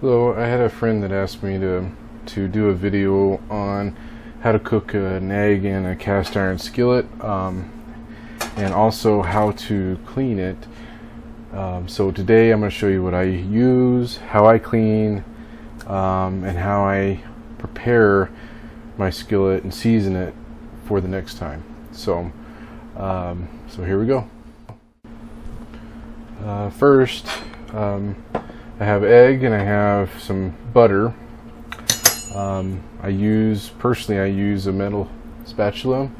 So I had a friend that asked me to do a video on how to cook an egg in a cast iron skillet, and also how to clean it. So today I'm going to show you what I use, how I clean, and how I prepare my skillet and season it for the next time. So here we go. First, I have egg and I have some butter. I use a metal spatula.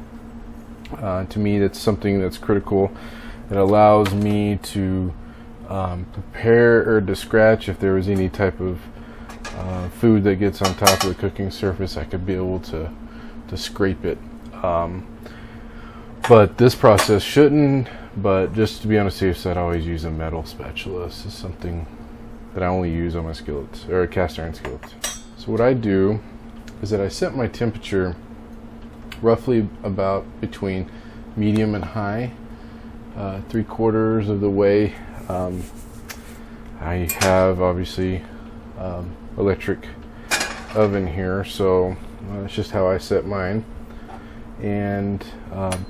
To me, that's something that's critical. It allows me to prepare or to scratch if there was any type of food that gets on top of the cooking surface. I could be able to scrape it. But this process shouldn't. But just to be on the safe side, I always use a metal spatula. This is something that I only use on my skillets, or cast iron skillets. So what I do is that I set my temperature roughly about between medium and high, 3/4 of the way. I have obviously electric oven here, so that's just how I set mine. And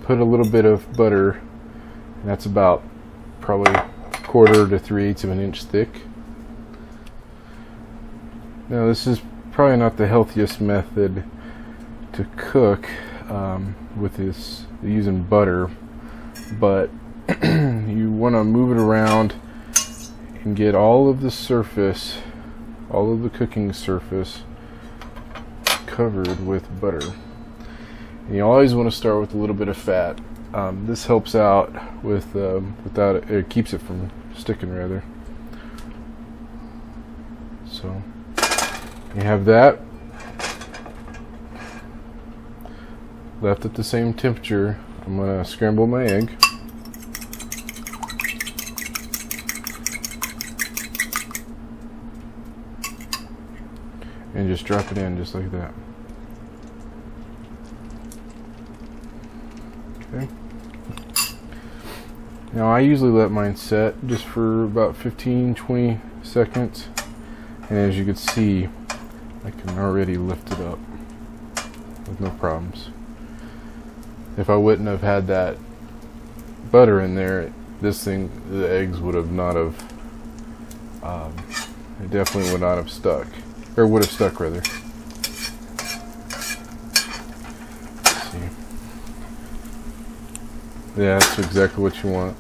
put a little bit of butter, and that's about probably 1/4 to 3/8 of an inch thick. Now this is probably not the healthiest method to cook with this using butter, but you want to move it around and get all of the surface, all of the cooking surface covered with butter. And you always want to start with a little bit of fat. This helps out with it keeps it from sticking rather. So you have that left at the same temperature. I'm going to scramble my egg. And just drop it in just like that. Okay. Now I usually let mine set just for about 15-20 seconds. And as you can see, I can already lift it up with no problems. If I wouldn't have had that butter in there, the eggs would have not have, it definitely would not have stuck, or would have stuck rather. Let's see. Yeah, that's exactly what you want.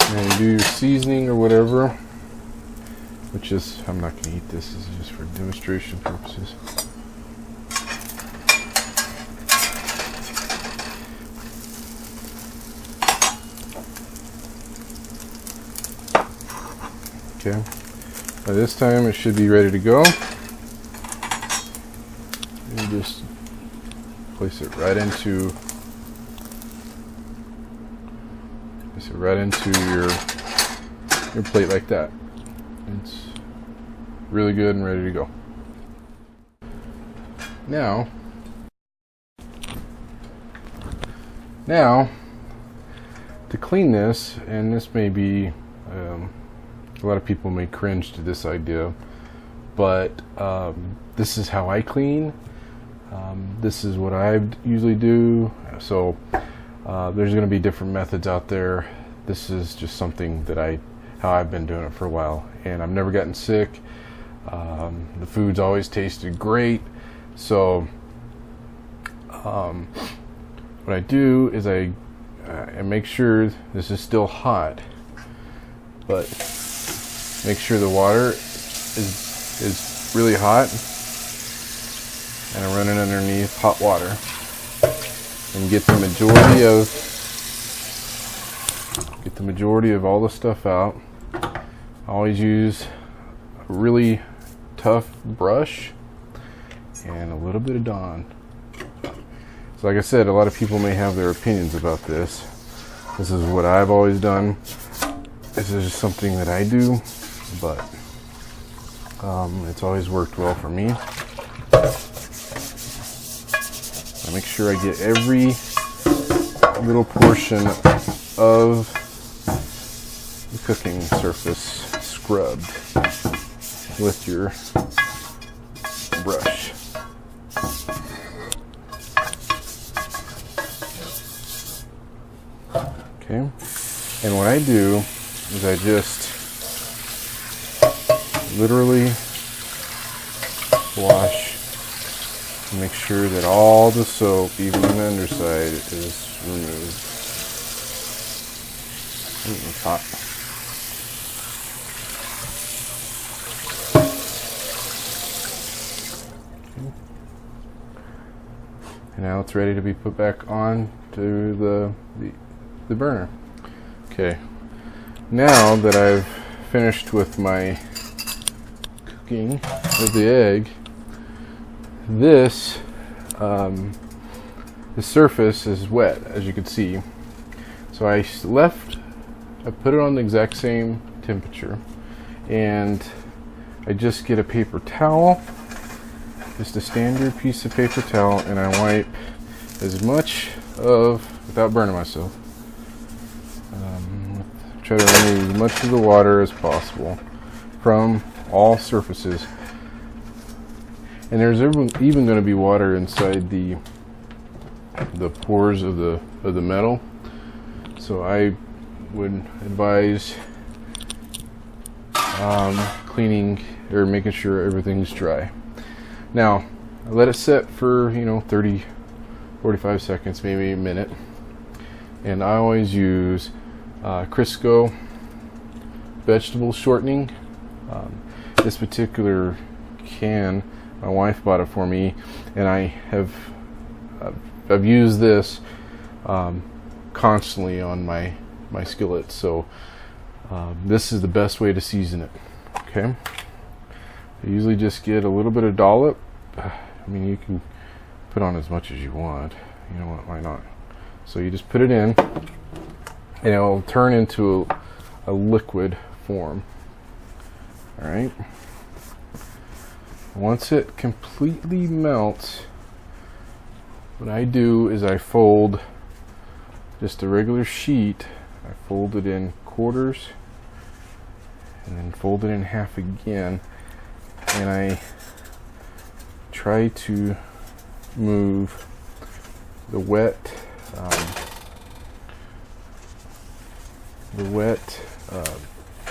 And you do your seasoning or whatever, which is, I'm not going to eat this, this is just for demonstration purposes. Okay, by this time it should be ready to go. You just place it right into your plate like that. It's really good and ready to go. Now to clean this, and this may be a lot of people may cringe to this idea, but this is how I clean. This is what I usually do. So there's going to be different methods out there. This is just something that how I've been doing it for a while, and I've never gotten sick. The food's always tasted great. So what I do is I make sure this is still hot, but make sure the water is really hot, and I run it underneath hot water and get the majority of all the stuff out. I always use a really tough brush and a little bit of Dawn. So like I said, a lot of people may have their opinions about this. This is what I've always done. This is just something that I do, but it's always worked well for me. I make sure I get every little portion of the cooking surface scrubbed with your brush. Okay, and what I do is I just literally wash and make sure that all the soap, even on the underside, is removed. Ooh, it's hot. Okay. And now it's ready to be put back on to the burner. Okay, now that I've finished with my cooking of the egg, this the surface is wet, as you can see. So I put it on the exact same temperature, and I just get a paper towel, just a standard piece of paper towel, and I wipe as much without burning myself. Try to remove as much of the water as possible from all surfaces. And there's even going to be water inside the pores of the metal. So I would advise cleaning or making sure everything's dry. Now, I let it set for 30, 45 seconds, maybe a minute. And I always use Crisco vegetable shortening. This particular can, my wife bought it for me, and I've used this constantly on my skillet. So this is the best way to season it. Okay, I usually just get a little bit of dollop. I mean, you can put on as much as you want. You know what? Why not? So you just put it in, and it'll turn into a liquid form. All right. Once it completely melts, what I do is I fold just a regular sheet. I fold it in quarters, and then fold it in half again, and I try to move the wet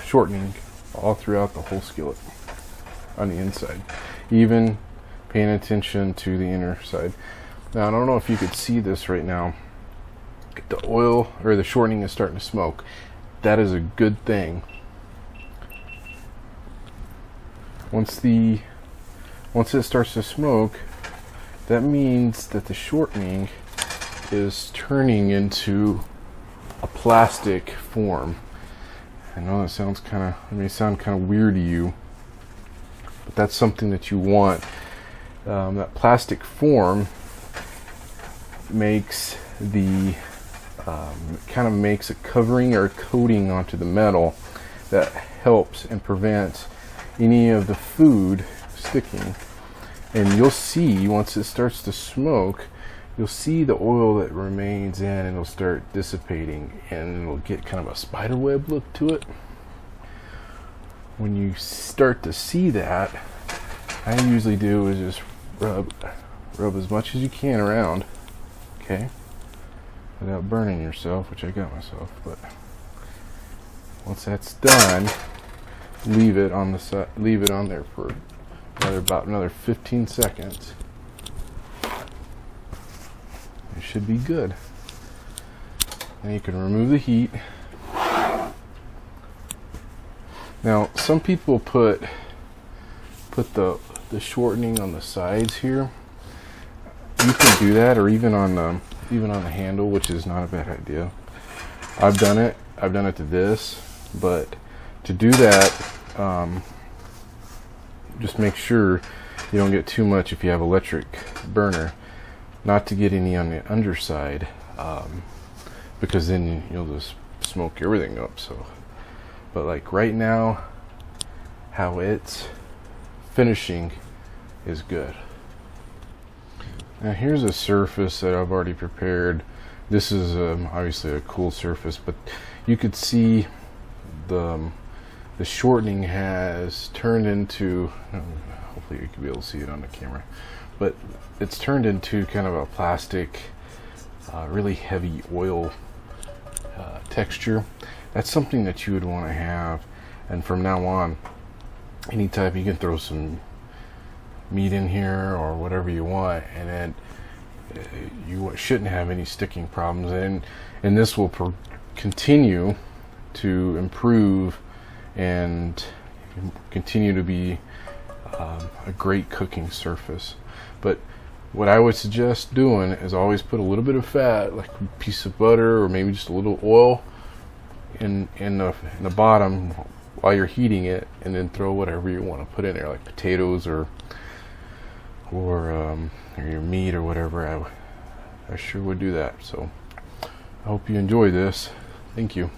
shortening all throughout the whole skillet on the inside, even paying attention to the inner side. Now, I don't know if you could see this right now. The oil or the shortening is starting to smoke. That is a good thing. Once it starts to smoke, that means that the shortening is turning into a plastic form. I know that may sound kind of weird to you, but that's something that you want. That plastic form makes makes a covering or a coating onto the metal that helps and prevents any of the food sticking. And you'll see, once it starts to smoke, you'll see the oil that remains in, and it'll start dissipating, and it'll get kind of a spider web look to it. When you start to see that, I usually do is just rub as much as you can around, okay, without burning yourself, which I got myself. But once that's done, leave it on there for about another 15 seconds. It should be good. And you can remove the heat. Now, some people put the shortening on the sides here. You can do that, or even on the handle, which is not a bad idea. I've done it to this, but to do that, just make sure you don't get too much if you have electric burner, not to get any on the underside, because then you'll just smoke everything up. So, but like right now, how it's finishing is good. Now here's a surface that I've already prepared. This is obviously a cool surface, but you could see the shortening has turned into, hopefully you can be able to see it on the camera, but it's turned into kind of a plastic, really heavy oil texture. That's something that you would want to have, and from now on, anytime you can throw some meat in here or whatever you want, and then you shouldn't have any sticking problems, and this will continue to improve and continue to be a great cooking surface. But what I would suggest doing is always put a little bit of fat, like a piece of butter or maybe just a little oil in the bottom while you're heating it, and then throw whatever you want to put in there, like potatoes or your meat or whatever. I sure would do that. So I hope you enjoy this. Thank you.